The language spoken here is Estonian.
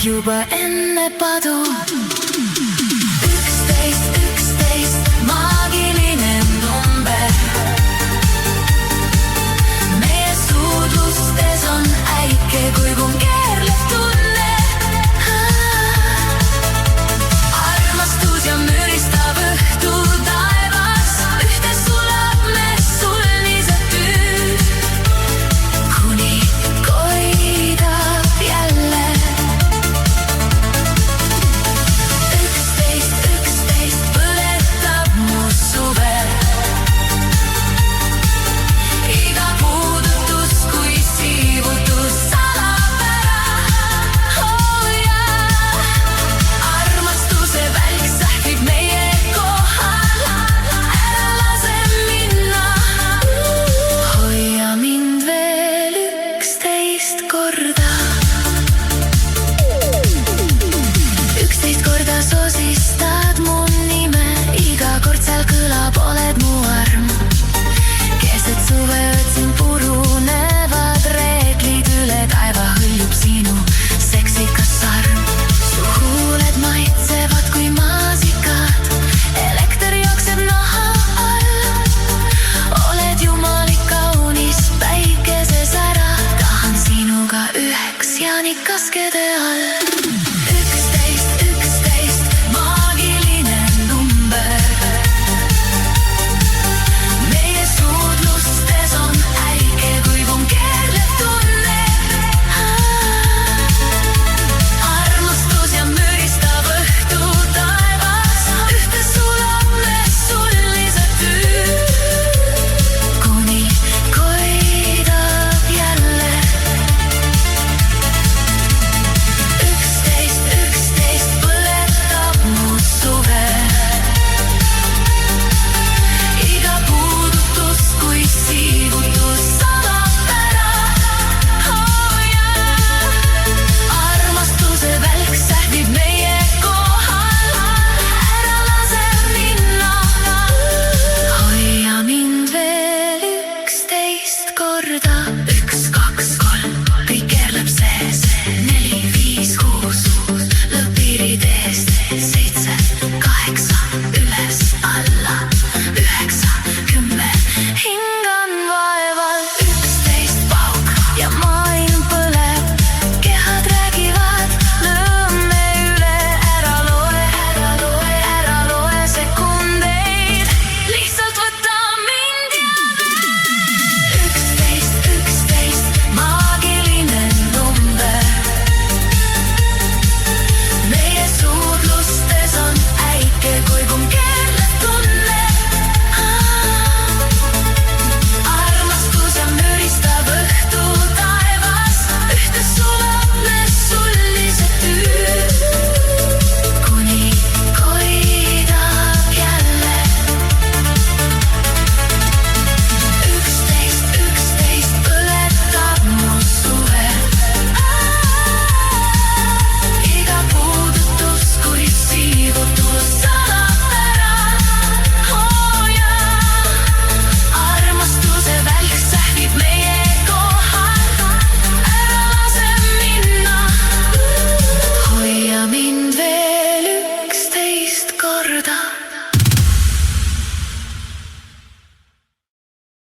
juba enne padu. 11, 11, maagiline number. Meie suudlustes on äike, kui kumm keerleb tunne. Armastus ja müristab õhtu taevas. Ühte sulab me sulnised tüüd, kuni koidab jälle. 11, 11 põletab mu suve. Iga puudutus kui siivutus salab ära. Oh jaa, armastuse välk sähvib meie kohal. Ära lase minna, hoia mind veel 11 korda. 11 korda sosistad mu nime, iga kord seal kõlab, oled mu arm. Keset suve ööd purunevad reeglid, üle taeva hõljub sinu seksikas sarm. Su huuled maitsevad kui maasikad, elekter jookseb naha all. Oled jumalik kaunis päikeses ära, tahan sinuga üheks jaanikas kede all.